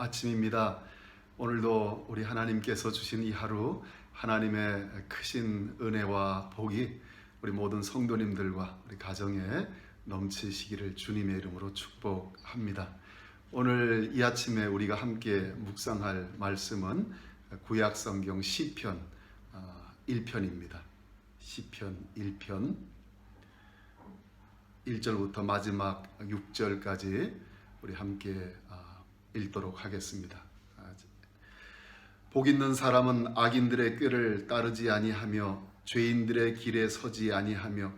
아침입니다. 오늘도 우리 하나님께서 주신 이 하루 하나님의 크신 은혜와 복이 우리 모든 성도님들과 우리 가정에 넘치시기를 주님의 이름으로 축복합니다. 오늘 이 아침에 우리가 함께 묵상할 말씀은 구약 성경 시편 1편입니다. 시편 1편 1절부터 마지막 6절까지 우리 함께 읽도록 하겠습니다. 복 있는 사람은 악인들의 꾀를 따르지 아니하며 죄인들의 길에 서지 아니하며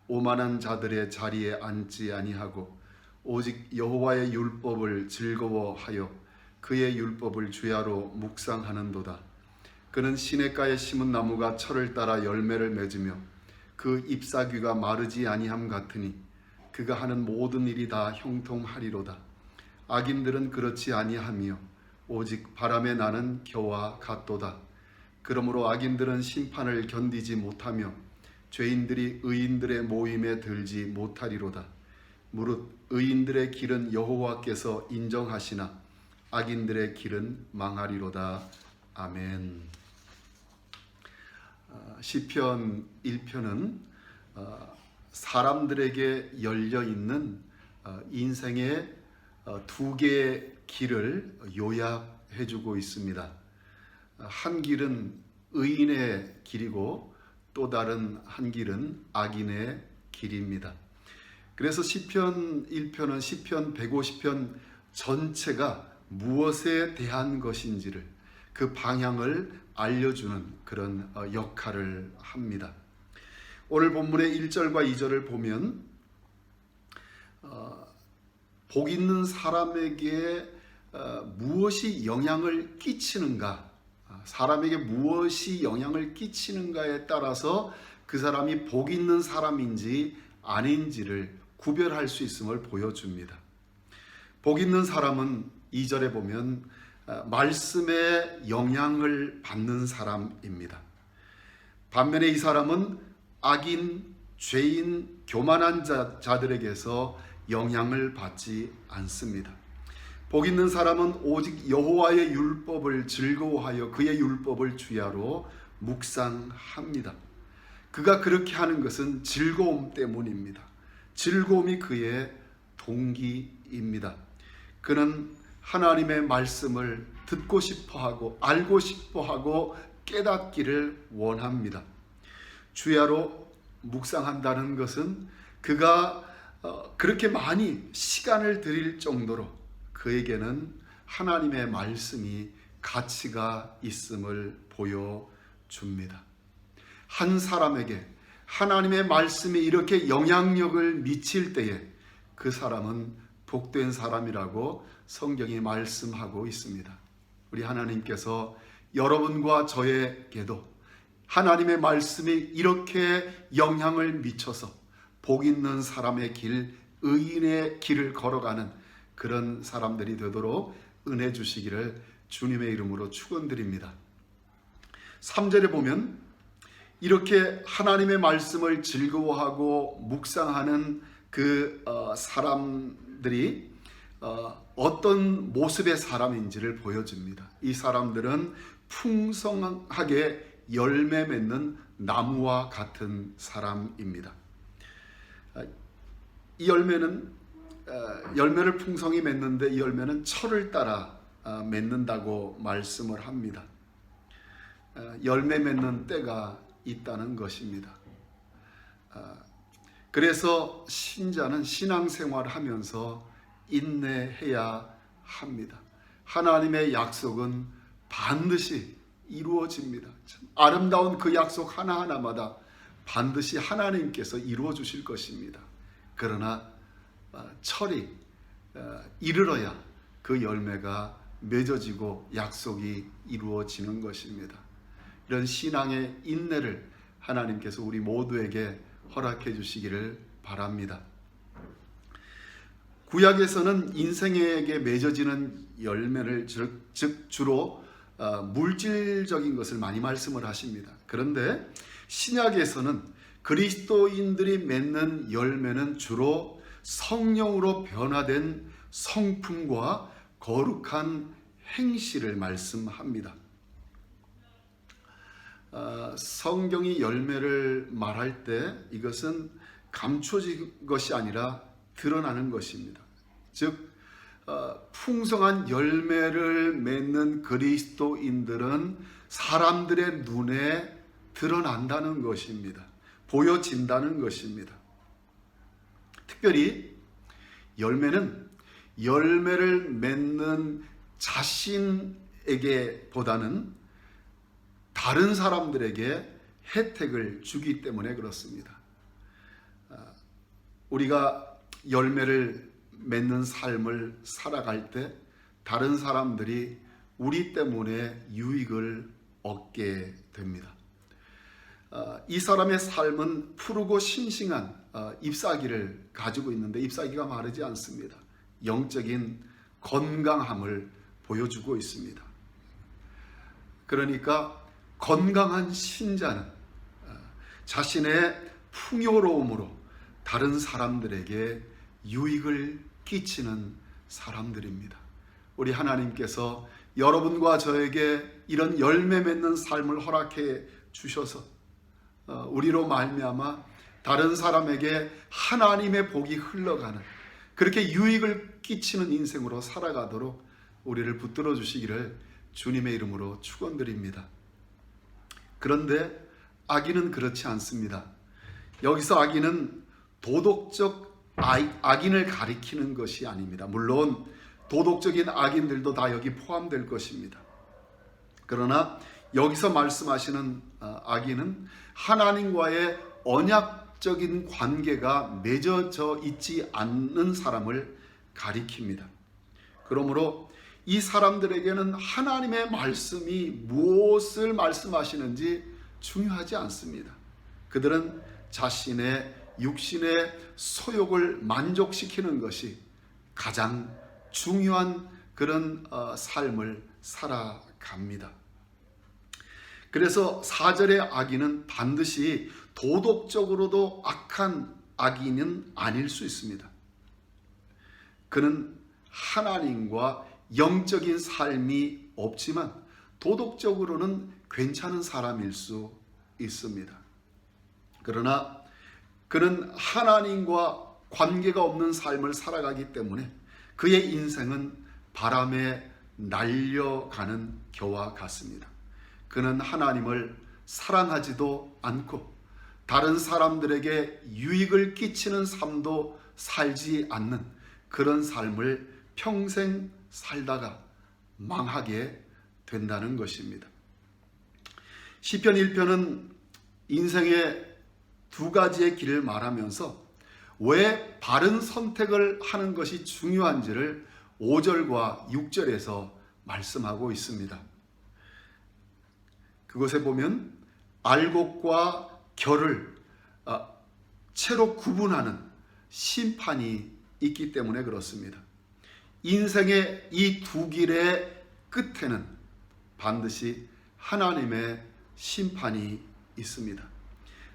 오만한 자들의 자리에 앉지 아니하고 오직 여호와의 율법을 즐거워하여 그의 율법을 주야로 묵상하는도다. 그는 시냇가에 심은 나무가 철을 따라 열매를 맺으며 그 잎사귀가 마르지 아니함 같으니 그가 하는 모든 일이 다 형통하리로다. 악인들은 그렇지 아니하며 오직 바람에 나는 겨와 같도다. 그러므로 악인들은 심판을 견디지 못하며 죄인들이 의인들의 모임에 들지 못하리로다. 무릇 의인들의 길은 여호와께서 인정하시나 악인들의 길은 망하리로다. 아멘. 시편 1편은 사람들에게 열려있는 인생의 두 개의 길을 요약해주고 있습니다. 한 길은 의인의 길이고 또 다른 한 길은 악인의 길입니다. 그래서 시편 1편은 시편 150편 전체가 무엇에 대한 것인지를 그 방향을 알려주는 그런 역할을 합니다. 오늘 본문의 1절과 2절을 보면 복 있는 사람에게 무엇이 영향을 끼치는가, 사람에게 무엇이 영향을 끼치는가에 따라서 그 사람이 복 있는 사람인지 아닌지를 구별할 수 있음을 보여줍니다. 복 있는 사람은 2절에 보면 말씀에 영향을 받는 사람입니다. 반면에 이 사람은 악인, 죄인, 교만한 자들에게서 영향을 받지 않습니다. 복 있는 사람은 오직 여호와의 율법을 즐거워하여 그의 율법을 주야로 묵상합니다. 그가 그렇게 하는 것은 즐거움 때문입니다. 즐거움이 그의 동기입니다. 그는 하나님의 말씀을 듣고 싶어하고 알고 싶어하고 깨닫기를 원합니다. 주야로 묵상한다는 것은 그가 그렇게 많이 시간을 들일 정도로 그에게는 하나님의 말씀이 가치가 있음을 보여줍니다. 한 사람에게 하나님의 말씀이 이렇게 영향력을 미칠 때에 그 사람은 복된 사람이라고 성경이 말씀하고 있습니다. 우리 하나님께서 여러분과 저에게도 하나님의 말씀이 이렇게 영향을 미쳐서 복 있는 사람의 길, 의인의 길을 걸어가는 그런 사람들이 되도록 은혜 주시기를 주님의 이름으로 축원드립니다. 3절에 보면 이렇게 하나님의 말씀을 즐거워하고 묵상하는 그 사람들이 어떤 모습의 사람인지를 보여줍니다. 이 사람들은 풍성하게 열매 맺는 나무와 같은 사람입니다. 이 열매를 풍성히 맺는데 이 열매는 철을 따라 맺는다고 말씀을 합니다. 열매 맺는 때가 있다는 것입니다. 그래서 신자는 신앙생활을 하면서 인내해야 합니다. 하나님의 약속은 반드시 이루어집니다. 참 아름다운 그 약속 하나하나마다 반드시 하나님께서 이루어 주실 것입니다. 그러나 철이 이르러야 그 열매가 맺어지고 약속이 이루어지는 것입니다. 이런 신앙의 인내를 하나님께서 우리 모두에게 허락해 주시기를 바랍니다. 구약에서는 인생에게 맺어지는 열매를 즉 주로 물질적인 것을 많이 말씀을 하십니다. 그런데 신약에서는 그리스도인들이 맺는 열매는 주로 성령으로 변화된 성품과 거룩한 행실을 말씀합니다. 성경이 열매를 말할 때 이것은 감춰진 것이 아니라 드러나는 것입니다. 즉 풍성한 열매를 맺는 그리스도인들은 사람들의 눈에 드러난다는 것입니다. 보여진다는 것입니다. 특별히 열매는 열매를 맺는 자신에게 보다는 다른 사람들에게 혜택을 주기 때문에 그렇습니다. 우리가 열매를 맺는 삶을 살아갈 때 다른 사람들이 우리 때문에 유익을 얻게 됩니다. 이 사람의 삶은 푸르고 싱싱한 잎사귀를 가지고 있는데 잎사귀가 마르지 않습니다. 영적인 건강함을 보여주고 있습니다. 그러니까 건강한 신자는 자신의 풍요로움으로 다른 사람들에게 유익을 끼치는 사람들입니다. 우리 하나님께서 여러분과 저에게 이런 열매 맺는 삶을 허락해 주셔서 우리로 말미암아 다른 사람에게 하나님의 복이 흘러가는 그렇게 유익을 끼치는 인생으로 살아가도록 우리를 붙들어 주시기를 주님의 이름으로 축원드립니다. 그런데 악인은 그렇지 않습니다. 여기서 악인은 도덕적 악인을 가리키는 것이 아닙니다. 물론 도덕적인 악인들도 다 여기 포함될 것입니다. 그러나 여기서 말씀하시는 악인은 하나님과의 언약적인 관계가 맺어져 있지 않는 사람을 가리킵니다. 그러므로 이 사람들에게는 하나님의 말씀이 무엇을 말씀하시는지 중요하지 않습니다. 그들은 자신의 육신의 소욕을 만족시키는 것이 가장 중요한 그런 삶을 살아갑니다. 그래서 4절의 악인은 반드시 도덕적으로도 악한 악인은 아닐 수 있습니다. 그는 하나님과 영적인 삶이 없지만 도덕적으로는 괜찮은 사람일 수 있습니다. 그러나 그는 하나님과 관계가 없는 삶을 살아가기 때문에 그의 인생은 바람에 날려가는 겨와 같습니다. 그는 하나님을 사랑하지도 않고 다른 사람들에게 유익을 끼치는 삶도 살지 않는 그런 삶을 평생 살다가 망하게 된다는 것입니다. 시편 1편은 인생의 두 가지의 길을 말하면서 왜 바른 선택을 하는 것이 중요한지를 5절과 6절에서 말씀하고 있습니다. 그곳에 보면 알곡과 결을 채로 구분하는 심판이 있기 때문에 그렇습니다. 인생의 이 두 길의 끝에는 반드시 하나님의 심판이 있습니다.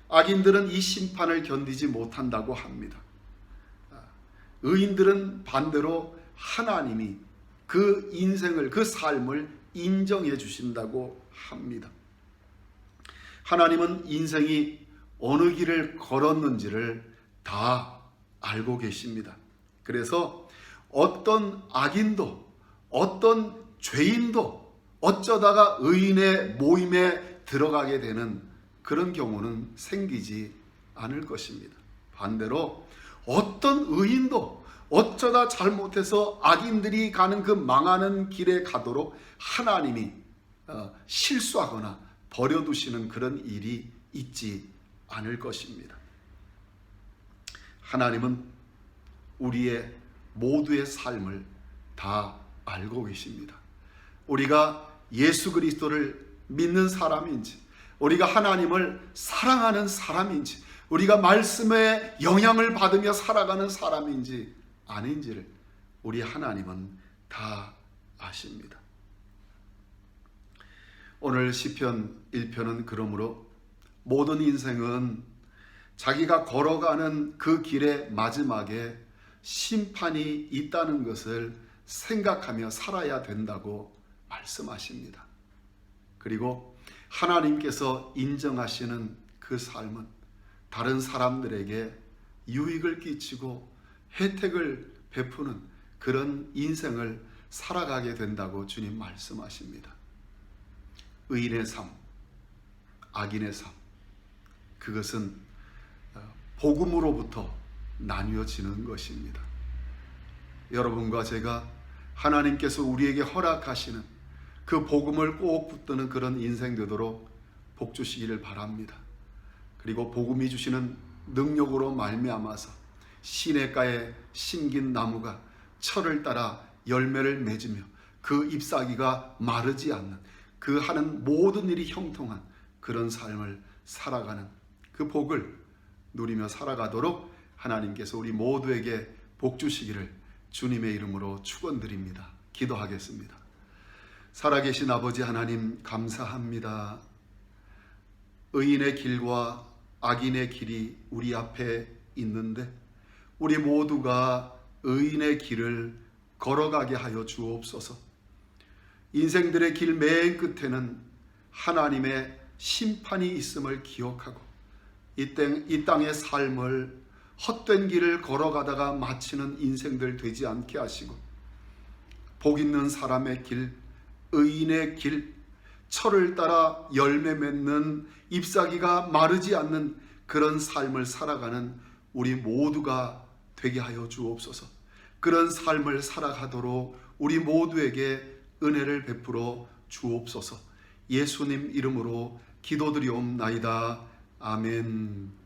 악인들은 이 심판을 견디지 못한다고 합니다. 의인들은 반대로 하나님이 그 인생을, 그 삶을 인정해 주신다고 합니다. 하나님은 인생이 어느 길을 걸었는지를 다 알고 계십니다. 그래서 어떤 악인도 어떤 죄인도 어쩌다가 의인의 모임에 들어가게 되는 그런 경우는 생기지 않을 것입니다. 반대로 어떤 의인도 어쩌다 잘못해서 악인들이 가는 그 망하는 길에 가도록 하나님이 실수하거나 버려두시는 그런 일이 있지 않을 것입니다. 하나님은 우리의 모두의 삶을 다 알고 계십니다. 우리가 예수 그리스도를 믿는 사람인지, 우리가 하나님을 사랑하는 사람인지, 우리가 말씀의 영향을 받으며 살아가는 사람인지 아닌지를 우리 하나님은 다 아십니다. 오늘 시편 1편은 그러므로 모든 인생은 자기가 걸어가는 그 길의 마지막에 심판이 있다는 것을 생각하며 살아야 된다고 말씀하십니다. 그리고 하나님께서 인정하시는 그 삶은 다른 사람들에게 유익을 끼치고 혜택을 베푸는 그런 인생을 살아가게 된다고 주님 말씀하십니다. 의인의 삶, 악인의 삶, 그것은 복음으로부터 나뉘어지는 것입니다. 여러분과 제가 하나님께서 우리에게 허락하시는 그 복음을 꼭 붙드는 그런 인생 되도록 복 주시기를 바랍니다. 그리고 복음이 주시는 능력으로 말미암아서 시냇가에 심긴 나무가 철을 따라 열매를 맺으며 그 잎사귀가 마르지 않는, 그 하는 모든 일이 형통한 그런 삶을 살아가는 그 복을 누리며 살아가도록 하나님께서 우리 모두에게 복 주시기를 주님의 이름으로 축원드립니다. 기도하겠습니다. 살아계신 아버지 하나님, 감사합니다. 의인의 길과 악인의 길이 우리 앞에 있는데 우리 모두가 의인의 길을 걸어가게 하여 주옵소서. 인생들의 길 맨 끝에는 하나님의 심판이 있음을 기억하고 이 땅의 삶을 헛된 길을 걸어가다가 마치는 인생들 되지 않게 하시고 복 있는 사람의 길, 의인의 길, 철을 따라 열매 맺는 잎사귀가 마르지 않는 그런 삶을 살아가는 우리 모두가 되게 하여 주옵소서. 그런 삶을 살아가도록 우리 모두에게 은혜를 베풀어 주옵소서. 예수님 이름으로 기도드리옵나이다. 아멘.